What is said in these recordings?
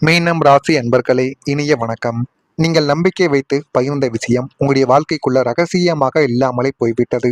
மீனம் ராசி அன்பர்களே, இனிய வணக்கம். நீங்கள் நம்பிக்கை வைத்து பகிர்ந்த விஷயம் உங்களுடைய வாழ்க்கைக்குள்ள ரகசியமாக இல்லாமலே போய்விட்டது.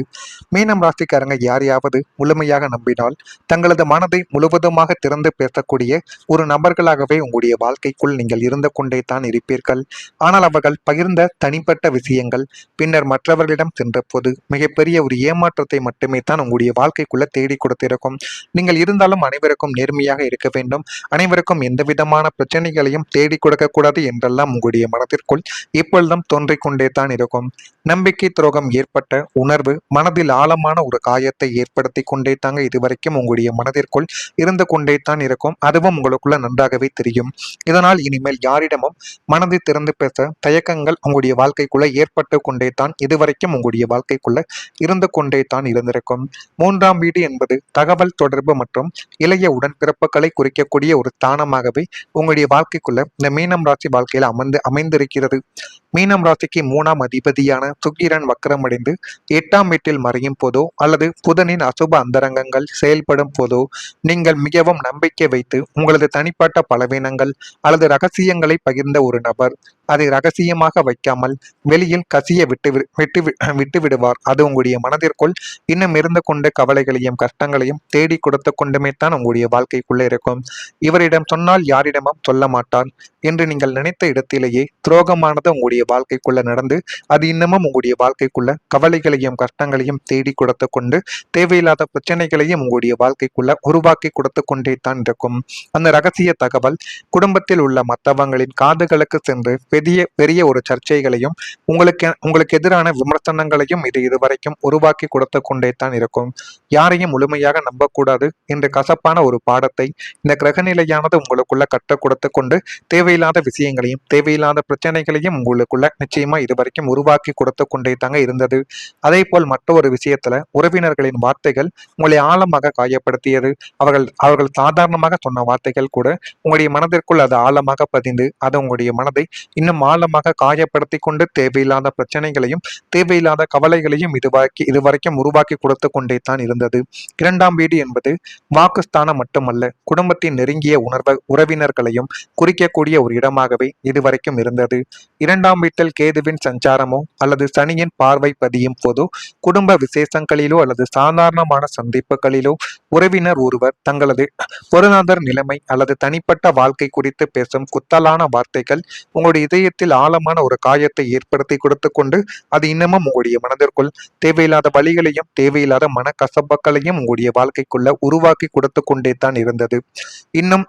மீனம் ராசிக்காரங்க யாரையாவது முழுமையாக நம்பினால் தங்களது மனதை முழுவதுமாக திறந்து பேசக்கூடிய ஒரு நபர்களாகவே உங்களுடைய வாழ்க்கைக்குள் நீங்கள் இருந்து கொண்டே தான் இருப்பீர்கள். ஆனால் அவர்கள் பகிர்ந்த தனிப்பட்ட விஷயங்கள் பின்னர் மற்றவர்களிடம் சென்ற போது மிகப்பெரிய ஒரு ஏமாற்றத்தை மட்டுமே தான் உங்களுடைய வாழ்க்கைக்குள்ள தேடி கொடுத்திருக்கும். நீங்கள் இருந்தாலும் அனைவருக்கும் நேர்மையாக இருக்க வேண்டும், அனைவருக்கும் எந்த விதமான பிரச்சனைகளையும் தேடி கொடுக்கக்கூடாது என்றெல்லாம் உங்களுடைய மனதிற்குள் இப்பொழுதும் தோன்றிக் கொண்டே தான் இருக்கும். நம்பிக்கை துரோகம் ஏற்பட்ட உணர்வு மனதில் ஆழமான ஒரு காயத்தை ஏற்படுத்தி கொண்டே தாங்க இதுவரைக்கும் உங்களுடைய மனதிற்குள் இருந்து கொண்டே தான் இருக்கும். அதுவும் உங்களுக்குள்ள நன்றாகவே தெரியும். இதனால் இனிமேல் யாரிடமும் மனதை திறந்து பேச தயக்கங்கள் உங்களுடைய வாழ்க்கைக்குள்ள ஏற்பட்டு கொண்டே தான் இதுவரைக்கும் உங்களுடைய வாழ்க்கைக்குள்ள இருந்து கொண்டே தான் இருந்திருக்கும். மூன்றாம் வீடு என்பது தகவல் தொடர்பு மற்றும் இளைய உடன்பிறப்புகளை குறிக்கக்கூடிய ஒரு ஸ்தானமாகவே உங்களுடைய வாழ்க்கைக்குள்ள இந்த மீனம் ராசி வாழ்க்கையில அமைந்திருக்கிறது. மீனம் ராசிக்கு 3ஆம் அதிபதியான சுக்கிரன் வக்கரமடைந்து 8ஆம் வீட்டில் மறையும் போதோ அல்லது புதனின் அசுப அந்தரங்கங்கள் செயல்படும் போதோ நீங்கள் மிகவும் நம்பிக்கை வைத்து உங்களது தனிப்பட்ட பலவீனங்கள் அல்லது ரகசியங்களை பகிர்ந்த ஒரு நபர் அதை ரகசியமாக வைக்காமல் வெளியில் கசிய விட்டு விடுவார். அது உங்களுடைய மனதிற்குள் இன்னும் இருந்து கொண்டு கவலைகளையும் கஷ்டங்களையும் தேடி கொடுத்து கொண்டுமே தான் உங்களுடைய வாழ்க்கைக்குள்ள இருக்கும். இவரிடம் சொன்னால் யாரிடமும் சொல்ல மாட்டார் என்று நீங்கள் நினைத்த இடத்திலேயே துரோகமானது உங்களுடைய வாழ்க்கைக்குள்ள நடந்து அது இன்னமும் உங்களுடைய வாழ்க்கைக்குள்ள கவலைகளையும் கஷ்டங்களையும் தேடி கொடுத்து கொண்டு தேவையில்லாத பிரச்சனைகளையும் உங்களுடைய வாழ்க்கைக்குள்ள உருவாக்கி கொடுத்து கொண்டே தான் இருக்கும். அந்த ரகசிய தகவல் குடும்பத்தில் உள்ள மற்றவங்களின் காதுகளுக்கு சென்று பெரிய ஒரு சர்ச்சைகளையும் உங்களுக்கு எதிரான விமர்சனங்களையும் இதுவரைக்கும் உருவாக்கி கொடுத்து கொண்டே தான் இருக்கும். யாரையும் முழுமையாக நம்பக்கூடாது என்ற கசப்பான ஒரு பாடத்தை இந்த கிரகநிலையானது உங்களுக்குள்ள கற்றுக் கொடுத்து கொண்டு தேவையில்லாத விஷயங்களையும் தேவையில்லாத பிரச்சனைகளையும் உங்களுக்குள்ள நிச்சயமா இதுவரைக்கும் உருவாக்கி கொடுத்து கொண்டே தாங்க இருந்தது. அதே போல் மற்றொரு விஷயத்துல உறவினர்களின் வார்த்தைகள் உங்களை ஆழமாக காயப்படுத்தியது. அவர்கள் சாதாரணமாக சொன்ன வார்த்தைகள் கூட உங்களுடைய மனதிற்குள் அது ஆழமாக பதிந்து அது உங்களுடைய மனதை இன்னும் ஆழமாக காயப்படுத்தி கொண்டு தேவையில்லாத பிரச்சனைகளையும் தேவையில்லாத கவலைகளையும் இதுவரைக்கும் உருவாக்கி கொடுத்து கொண்டே தான் இருந்தது. 2ஆம் வீடு என்பது வாக்குஸ்தானம் மட்டுமல்ல, குடும்பத்தின் நெருங்கிய உறவினர்களையும் குறிக்கக்கூடிய ஒரு இடமாகவே இதுவரைக்கும் இருந்தது. 2ஆம் வீட்டில் கேதுவின் சஞ்சாரமோ அல்லது சனியின் பார்வை பதியும் போதோ குடும்ப விசேஷங்களிலோ அல்லது சாதாரணமான சந்திப்புகளிலோ உறவினர் ஒருவர் தங்களது பொருளாதார நிலைமை அல்லது தனிப்பட்ட வாழ்க்கை குறித்து பேசும் குத்தலான வார்த்தைகள் உங்களுடைய இதயத்தில் ஆழமான ஒரு காயத்தை ஏற்படுத்தி கொடுத்து கொண்டு அது இன்னமும் உங்களுடைய மனதிற்குள் தேவையில்லாத வழிகளையும் தேவையில்லாத மனக்கசப்புகளையும் உங்களுடைய வாழ்க்கைக்குள்ள உருவாக்கி கொடுத்து கொண்டே தான் இருந்தது. இன்னும்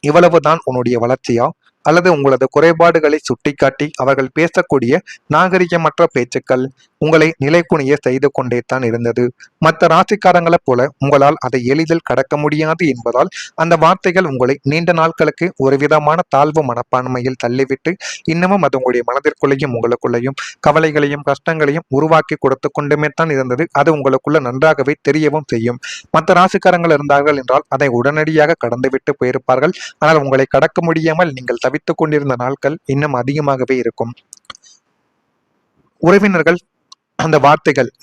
இவ்வளவுதான் உன்னுடைய வளர்ச்சியா அல்லது உங்களது குறைபாடுகளை சுட்டிக்காட்டி அவர்கள் பேசக்கூடிய நாகரிகமற்ற பேச்சுக்கள் உங்களை நிலைக்குனிய செய்து கொண்டே தான் இருந்தது. மற்ற ராசிக்காரங்களை போல உங்களால் அதை எளிதில் கடக்க முடியாது என்பதால் அந்த வார்த்தைகள் உங்களை நீண்ட நாட்களுக்கு ஒரு விதமான தாழ்வு மனப்பான்மையில் தள்ளிவிட்டு இன்னமும் அது உங்களுடைய மனதிற்குள்ளேயும் உங்களுக்குள்ளேயும் கவலைகளையும் கஷ்டங்களையும் உருவாக்கி கொடுத்து கொண்டுமே தான் இருந்தது. அது உங்களுக்குள்ள நன்றாகவே தெரியவும் செய்யும். மற்ற ராசிக்காரங்கள் இருந்தார்கள் என்றால் அதை உடனடியாக கடந்துவிட்டு போயிருப்பார்கள். ஆனால் உங்களை கடக்க முடியாமல் நீங்கள் தவித்துக் கொண்டிருந்த நாட்கள் இன்னும் அதிகமாகவே இருக்கும். உறவினர்கள்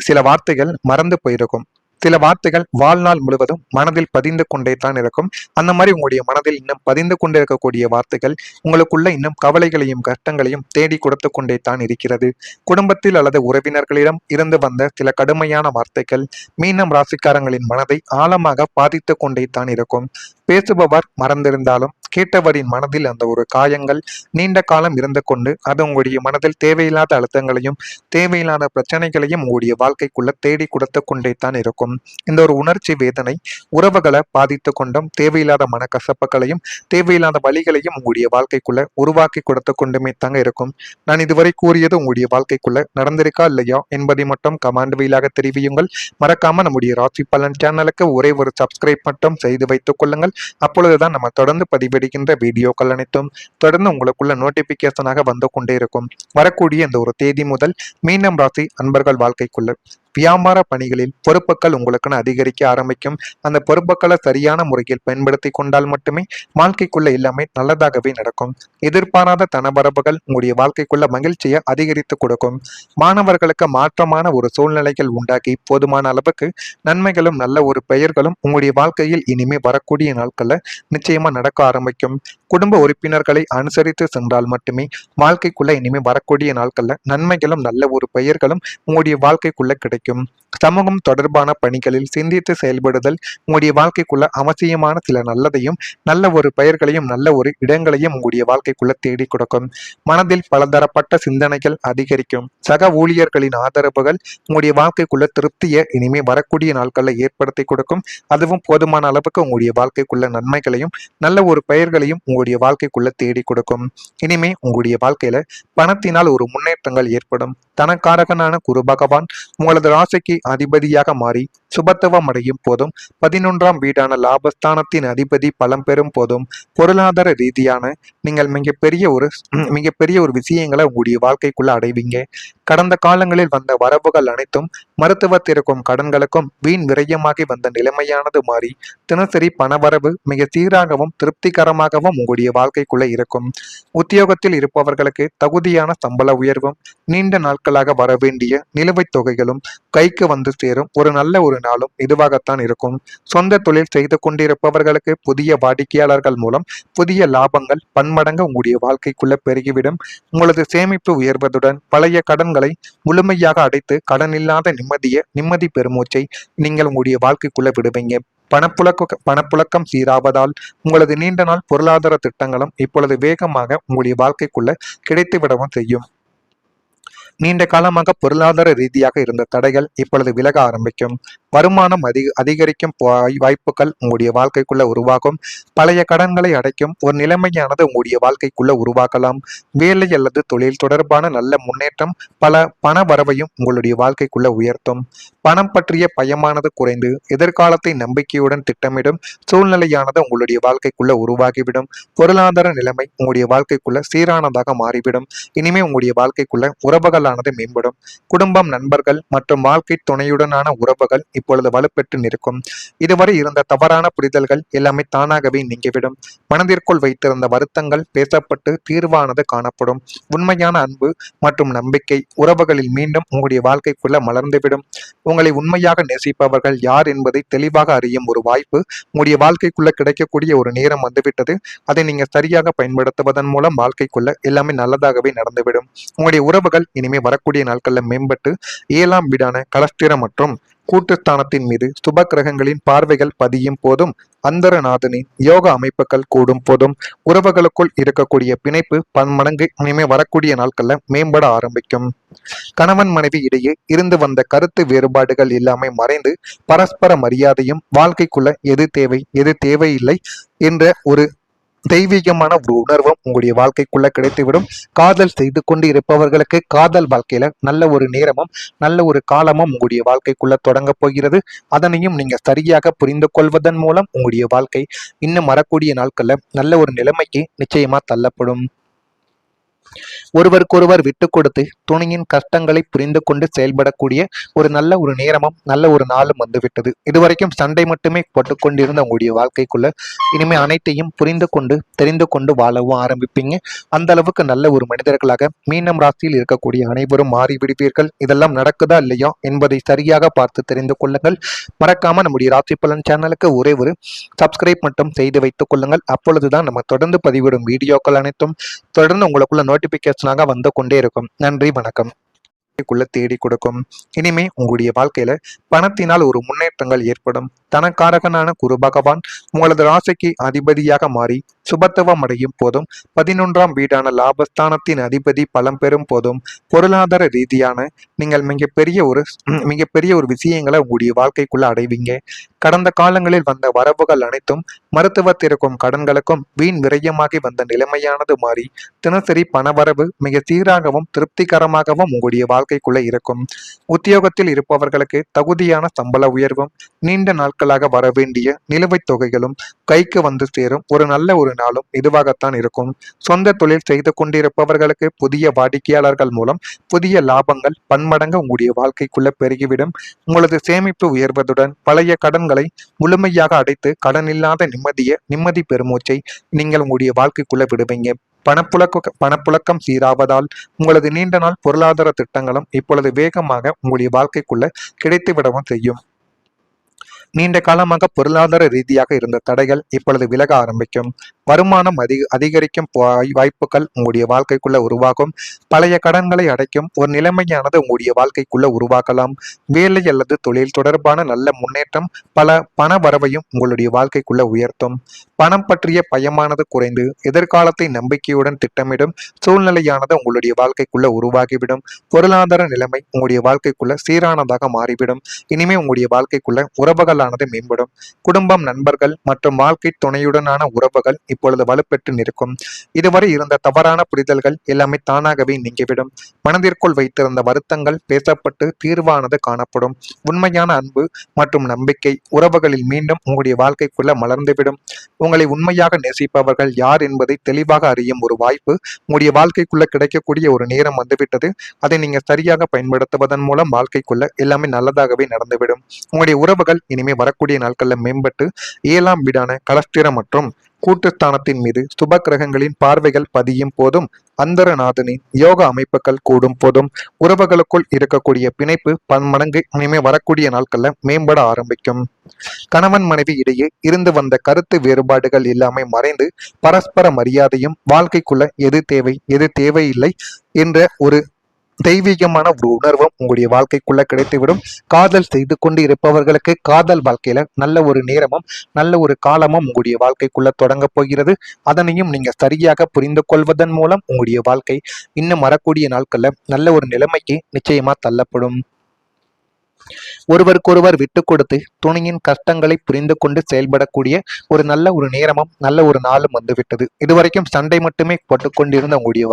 சில வார்த்தைகள் மறந்து போயிருக்கும். சில வார்த்தைகள் வாழ்நாள் முழுவதும் மனதில் பதிந்து கொண்டே தான் இருக்கும். அந்த மாதிரி உங்களுடைய மனதில் இன்னும் பதிந்து கொண்டிருக்கக்கூடிய வார்த்தைகள் உங்களுக்குள்ள இன்னும் கவலைகளையும் கஷ்டங்களையும் தேடி கொடுத்து கொண்டே தான் இருக்கிறது. குடும்பத்தில் அல்லது உறவினர்களிடம் இருந்து வந்த சில கடுமையான வார்த்தைகள் மீனம் ராசிக்காரங்களின் மனதை ஆழமாக பாதித்து கொண்டே தான் இருக்கும். பேசுபவர் மறந்திருந்தாலும் கேட்டவரின் மனதில் அந்த ஒரு காயங்கள் நீண்ட காலம் இருந்து கொண்டு அது உங்களுடைய மனதில் தேவையில்லாத அழுத்தங்களையும் தேவையில்லாத பிரச்சனைகளையும் உங்களுடைய வாழ்க்கைக்குள்ள தேடி கொடுத்து கொண்டே தான் இருக்கும். இந்த ஒரு உணர்ச்சி வேதனை உறவுகளை பாதித்து கொண்டும் தேவையில்லாத மனக்கசப்புகளையும் தேவையில்லாத வழிகளையும் உங்களுடைய வாழ்க்கைக்குள்ள உருவாக்கி கொடுத்து கொண்டுமே தாங்க இருக்கும். நான் இதுவரை கூறியது உங்களுடைய வாழ்க்கைக்குள்ள நடந்திருக்கா இல்லையா என்பதை மட்டும் கமெண்ட் வாயிலாக தெரிவியுங்கள். மறக்காம நம்முடைய ராசி பலன் சேனலுக்கு ஒரே ஒரு சப்ஸ்கிரைப் மட்டும் செய்து வைத்துக் கொள்ளுங்கள். அப்பொழுதுதான் நம்ம தொடர்ந்து பதிவிடுகின்ற வீடியோக்கள் அனைத்தும் தொடர்ந்து உங்களுக்குள்ள நோட்டிபிகேஷனாக வந்து கொண்டே இருக்கும். வரக்கூடிய இந்த ஒரு தேதி முதல் மீனம் ராசி அன்பர்கள் வாழ்க்கைக்குள்ள வியாபார பணிகளில் பொறுப்புகள் உங்களுக்குன்னு அதிகரிக்க ஆரம்பிக்கும். அந்த பொறுப்புகளை சரியான முறையில் பயன்படுத்தி கொண்டால் மட்டுமே வாழ்க்கைக்குள்ள எல்லாமே நல்லதாகவே நடக்கும். எதிர்பாராத தனவரவுகள் உங்களுடைய வாழ்க்கைக்குள்ள மகிழ்ச்சியை அதிகரித்து கொடுக்கும். மாணவர்களுக்கு மாற்றமான ஒரு சூழ்நிலைகள் உண்டாக்கி போதுமான அளவுக்கு நன்மைகளும் நல்ல ஒரு பெயர்களும் உங்களுடைய வாழ்க்கையில் இனிமே வரக்கூடிய நாட்கள்ல நிச்சயமா நடக்க ஆரம்பிக்கும். குடும்ப உறுப்பினர்களை அனுசரித்து சென்றால் மட்டுமே வாழ்க்கைக்குள்ள இனிமே வரக்கூடிய நாட்கள்ல நன்மைகளும் நல்ல ஒரு பெயர்களும் உங்களுடைய வாழ்க்கைக்குள்ள கிடைக்கும். சமூகம் தொடர்பான பணிகளில் சிந்தித்து செயல்படுதல் உங்களுடைய வாழ்க்கைக்குள்ள அவசியமான சில நல்லதையும் நல்ல ஒரு பெயர்களையும் நல்ல ஒரு இடங்களையும் உங்களுடைய வாழ்க்கைக்குள்ள தேடி கொடுக்கும். மனதில் பலதரப்பட்ட சிந்தனைகள் அதிகரிக்கும். சக ஊழியர்களின் ஆதரவுகள் உங்களுடைய வாழ்க்கைக்குள்ள திருப்தியை இனிமே வரக்கூடிய நாட்களில் ஏற்படுத்தி கொடுக்கும். அதுவும் போதுமான அளவுக்கு உங்களுடைய வாழ்க்கைக்குள்ள நன்மைகளையும் நல்ல ஒரு பெயர்களையும் உங்களுடைய வாழ்க்கைக்குள்ள தேடி கொடுக்கும். இனிமே உங்களுடைய வாழ்க்கையில பணத்தினால் ஒரு முன்னேற்றங்கள் ஏற்படும். தனக்காரகனான குரு பகவான் உங்களது ராசிக்கு அதிபதியாக மாறி சுபத்துவம் அடையும் போதும் 11ஆம் வீடான லாபஸ்தானத்தின் அதிபதி பலம் பெறும் போதும் பொருளாதார ரீதியான நீங்கள் மிகப்பெரிய ஒரு விஷயங்களை உங்களுடைய வாழ்க்கைக்குள்ள அடைவீங்க. கடந்த காலங்களில் வந்த வரவுகள் அனைத்தும் மருத்துவத்திற்கும் கடன்களுக்கும் வீண் விரயமாகி வந்த நிலைமையானது மாறி தினசரி பணவரவு மிக சீராகவும் திருப்திகரமாகவும் உங்களுடைய வாழ்க்கைக்குள்ள இருக்கும். உத்தியோகத்தில் இருப்பவர்களுக்கு தகுதியான சம்பள உயர்வும் நீண்ட நாட்களாக வரவேண்டிய நிலுவைத் தொகைகளும் கைக்கு வந்து சேரும் ஒரு நல்ல ஒரு நாளும் இதுவாகத்தான் இருக்கும். சொந்த தொழில் செய்து கொண்டிருப்பவர்களுக்கு புதிய வாடிக்கையாளர்கள் மூலம் புதிய லாபங்கள் பன்மடங்கு உங்களுடைய வாழ்க்கைக்குள்ள பெருகிவிடும். உங்களது சேமிப்பு உயர்வதுடன் பழைய கடன்களை முழுமையாக அடைத்து கடனில்லாத நிம்மதி பெருமூச்சை நீங்கள் உங்களுடைய வாழ்க்கைக்குள்ள விடுவீங்க. பணப்புழக்கம் சீராவதால் உங்களது நீண்ட நாள் பொருளாதார திட்டங்களும் இப்பொழுது வேகமாக உங்களுடைய வாழ்க்கைக்குள்ள கிடைத்து விடவும் செய்யும். நீண்ட காலமாக பொருளாதார ரீதியாக இருந்த தடைகள் இப்பொழுது விலக ஆரம்பிக்கும். வருமானம் அதிகரிக்கும் வாய்ப்புகள் உங்களுடைய வாழ்க்கைக்குள்ள உருவாகும். பழைய கடன்களை அடைக்கும் ஒரு நிலைமையானது உங்களுடைய வாழ்க்கைக்குள்ள உருவாக்கலாம். வேலை அல்லது தொழில் தொடர்பான நல்ல முன்னேற்றம் பல பண வரவையும் உங்களுடைய வாழ்க்கைக்குள்ள உயர்த்தும். பணம் பற்றிய பயமானது குறைந்து எதிர்காலத்தை நம்பிக்கையுடன் திட்டமிடும் சூழ்நிலையானது உங்களுடைய வாழ்க்கைக்குள்ள உருவாகிவிடும். பொருளாதார நிலைமை உங்களுடைய வாழ்க்கைக்குள்ள சீரானதாக மாறிவிடும். இனிமே உங்களுடைய வாழ்க்கைக்குள்ள உறவுகளானது மேம்படும். குடும்பம், நண்பர்கள் மற்றும் வாழ்க்கை துணையுடனான உறவுகள் இப்பொழுது வலுப்பெற்று நிற்கும். இதுவரை இருந்த தவறான புரிதல்கள் எல்லாமே தானாகவே நீங்கிவிடும். மனதிற்குள் வைத்திருந்த வருத்தங்கள் பேசப்பட்டு தீர்வானது காணப்படும். உண்மையான அன்பு மற்றும் நம்பிக்கை உறவுகளில் மீண்டும் உங்களுடைய வாழ்க்கைக்குள்ள மலர்ந்துவிடும். உங்களை உண்மையாக நேசிப்பவர்கள் யார் என்பதை தெளிவாக அறியும் ஒரு வாய்ப்பு உங்களுடைய வாழ்க்கைக்குள்ள கிடைக்கக்கூடிய ஒரு நேரம் வந்துவிட்டது. அதை நீங்க சரியாக பயன்படுத்துவதன் மூலம் வாழ்க்கைக்குள்ள எல்லாமே நல்லதாகவே நடந்துவிடும். உங்களுடைய உறவுகள் இனிமே வரக்கூடிய நாட்களில் மேம்பட்டு 7ஆம் வீடான கலஸ்திரம் மற்றும் கூட்டுஸ்தானத்தின் மீது சுப கிரகங்களின் பார்வைகள் பதியும் போதும் அந்தரநாதனின் யோக அமைப்புகள் கூடும் போதும் உறவுகளுக்குள் இருக்கக்கூடிய பிணைப்பு பன்மடங்கு இனிமே வரக்கூடிய நாட்கள்ல மேம்பட ஆரம்பிக்கும். கணவன் மனைவி இடையே இருந்து வந்த கருத்து வேறுபாடுகள் எல்லாமே மறைந்து பரஸ்பர மரியாதையும் வாழ்க்கைக்குள்ள எது தேவை எது தேவையில்லை என்ற ஒரு தெய்வீகமான ஒரு உணர்வும் உங்களுடைய வாழ்க்கைக்குள்ள கிடைத்துவிடும். காதல் செய்து கொண்டு இருப்பவர்களுக்கு காதல் வாழ்க்கையில நல்ல ஒரு நேரமும் நல்ல ஒரு காலமும் உங்களுடைய வாழ்க்கைக்குள்ள தொடங்க போகிறது. அதனையும் நீங்க சரியாக புரிந்து கொள்வதன் மூலம் உங்களுடைய வாழ்க்கை இன்னும் வரக்கூடிய நாட்கள்ல நல்ல ஒரு நிலைமைக்கு நிச்சயமா தள்ளப்படும். ஒருவருக்கொருவர் விட்டு கொடுத்து துணையின் கஷ்டங்களை புரிந்து கொண்டு செயல்படக்கூடிய ஒரு நல்ல ஒரு நேரமும் நல்ல ஒரு நாளும் வந்துவிட்டது. இதுவரைக்கும் சண்டை மட்டுமே போட்டுக்கொண்டிருந்த உங்களுடைய வாழ்க்கைக்குள்ள இனிமே அனைத்தையும் புரிந்து கொண்டு தெரிந்து கொண்டு வாழவும் ஆரம்பிப்பீங்க. அந்த அளவுக்கு நல்ல ஒரு மனிதர்களாக மீனம் ராசியில் இருக்கக்கூடிய அனைவரும் மாறிவிடுவீர்கள். இதெல்லாம் நடக்குதா இல்லையா என்பதை சரியாக பார்த்து தெரிந்து கொள்ளுங்கள். மறக்காம நம்முடைய ராசி பலன் சேனலுக்கு ஒரே ஒரு சப்ஸ்கிரைப் மட்டும் செய்து வைத்துக் கொள்ளுங்கள். அப்பொழுதுதான் நம்ம தொடர்ந்து பதிவிடும் வீடியோக்கள் அனைத்தும் தொடர்ந்து உங்களுக்குள்ள நோட்டிபிகேஷனாக வந்து கொண்டே இருக்கும். நன்றி, வணக்கம். தேடி கொடுக்கும். இனிமே உங்களுடைய வாழ்க்கையில பணத்தினால் ஒரு முன்னேற்றங்கள் ஏற்படும். தனக்காரகனான குரு பகவான் உங்களது ராசிக்கு அதிபதியாக மாறி சுபத்துவம் அடையும் போதும் 11ஆம் வீடான லாபஸ்தானத்தின் அதிபதி பலம் பெறும் போதும் பொருளாதார ரீதியான நீங்கள் மிகப்பெரிய ஒரு விஷயங்களை உங்களுடைய வாழ்க்கைக்குள்ள அடைவீங்க. கடந்த காலங்களில் வந்த வரவுகள் அனைத்தும் மருத்துவத்திற்கும் கடன்களுக்கும் வீண் விரயமாகி வந்த நிலைமையானது மாறி தினசரி பணவரவு மிக சீராகவும் திருப்திகரமாகவும் உங்களுடைய வாழ்க்கைக்குள்ள இருக்கும். உத்தியோகத்தில் இருப்பவர்களுக்கு தகுதியான சம்பள உயர்வும் நீண்ட நாட்களாக வரவேண்டிய நிலுவைத் தொகைகளும் கைக்கு வந்து சேரும் ஒரு நல்ல ஒரு நாளும் இதுவாகத்தான் இருக்கும். சொந்த தொழில் செய்து கொண்டிருப்பவர்களுக்கு புதிய வாடிக்கையாளர்கள் மூலம் புதிய லாபங்கள் பன்மடங்கு உங்களுடைய வாழ்க்கைக்குள்ள பெருகிவிடும். உங்களது சேமிப்பு உயர்வதுடன் பழைய கடன்களை முழுமையாக அடைத்து கடனில்லாத நிம்மதி பெருமூச்சை நீங்கள் உங்களுடைய வாழ்க்கைக்குள்ள விடுவீங்க. பணப்புழக்கம் சீராவதால் உங்களது நீண்ட நாள் பொருளாதார திட்டங்களும் இப்பொழுது வேகமாக உங்களுடைய வாழ்க்கைக்குள்ள கிடைத்து விடவும் செய்யும். நீண்ட காலமாக பொருளாதார ரீதியாக இருந்த தடைகள் இப்பொழுது விலக ஆரம்பிக்கும். வருமானம் அதிகரிக்கும் வாய்ப்புகள் உங்களுடைய வாழ்க்கைக்குள்ள உருவாகும். பழைய கடன்களை அடைக்கும் ஒரு நிலைமையானது உங்களுடைய வாழ்க்கைக்குள்ள உருவாக்கலாம். வேலை அல்லது தொழில் தொடர்பான நல்ல முன்னேற்றம் பல பண வரவையும் உங்களுடைய வாழ்க்கைக்குள்ள உயர்த்தும். பணம் பற்றிய பயமானது குறைந்து எதிர்காலத்தை நம்பிக்கையுடன் திட்டமிடும் சூழ்நிலையானது உங்களுடைய வாழ்க்கைக்குள்ள உருவாகிவிடும். பொருளாதார நிலைமை உங்களுடைய வாழ்க்கைக்குள்ள சீரானதாக மாறிவிடும். இனிமே உங்களுடைய வாழ்க்கைக்குள்ள உறவுகளானது மேம்படும். குடும்பம், நண்பர்கள் மற்றும் வாழ்க்கை துணையுடனான உறவுகள் இப்பொழுது வலுப்பெற்று நிற்கும். இதுவரை இருந்த தவறான புரிதல்கள் எல்லாமே தானாகவே நீங்கிவிடும். மனதிற்குள் வைத்திருந்த வருத்தங்கள் பேசப்பட்டு தீர்வானது காணப்படும். உண்மையான அன்பு மற்றும் நம்பிக்கை உறவுகளில் மீண்டும் உங்களுடைய வாழ்க்கைக்குள்ள மலர்ந்துவிடும். உங்களை உண்மையாக நேசிப்பவர்கள் யார் என்பதை தெளிவாக அறியும் ஒரு வாய்ப்பு உங்களுடைய வாழ்க்கைக்குள்ள கிடைக்கக்கூடிய ஒரு நேரம் வந்துவிட்டது. அதை நீங்க சரியாக பயன்படுத்துவதன் மூலம் வாழ்க்கைக்குள்ள எல்லாமே நல்லதாகவே நடந்துவிடும். உங்களுடைய உறவுகள் இனிமே வரக்கூடிய நாட்கள்ல மேம்பட்டு 7ஆம் வீடான கலஸ்திரம் மற்றும் கூட்டுஸ்தானத்தின் மீது சுப கிரகங்களின் பார்வைகள் பதியும் போதும், அந்தரநாதனின் யோக அமைப்புகள் கூடும் போதும் உறவுகளுக்குள் இருக்கக்கூடிய பிணைப்பு பன்மடங்கு இனிமே வரக்கூடிய நாட்கள்ல மேம்பட ஆரம்பிக்கும். கணவன் மனைவி இடையே இருந்து வந்த கருத்து வேறுபாடுகள் எல்லாமே மறைந்து பரஸ்பர மரியாதையும் வாழ்க்கைக்குள்ள எது தேவை எது தேவையில்லை என்ற ஒரு தெய்வீகமான ஒரு உணர்வும் உங்களுடைய வாழ்க்கைக்குள்ள கிடைத்துவிடும். காதல் செய்து கொண்டு இருப்பவர்களுக்கு காதல் வாழ்க்கையில நல்ல ஒரு நேரமும் நல்ல ஒரு காலமும் உங்களுடைய வாழ்க்கைக்குள்ள தொடங்க போகிறது. அதனையும் நீங்க சரியாக புரிந்து கொள்வதன் மூலம் உங்களுடைய வாழ்க்கை இன்னும் வரக்கூடிய நாட்கள்ல நல்ல ஒரு நிலைமைக்கு நிச்சயமா தள்ளப்படும். ஒருவருக்கொருவர் விட்டு கொடுத்து துணையின் கஷ்டங்களை புரிந்து கொண்டு செயல்படக்கூடிய ஒரு நல்ல ஒரு நேரமும் நல்ல ஒரு நாளும் வந்துவிட்டது. இதுவரைக்கும் சண்டை மட்டுமே போட்டுக்கொண்டிருந்த உங்களுடைய வாழ்க்கை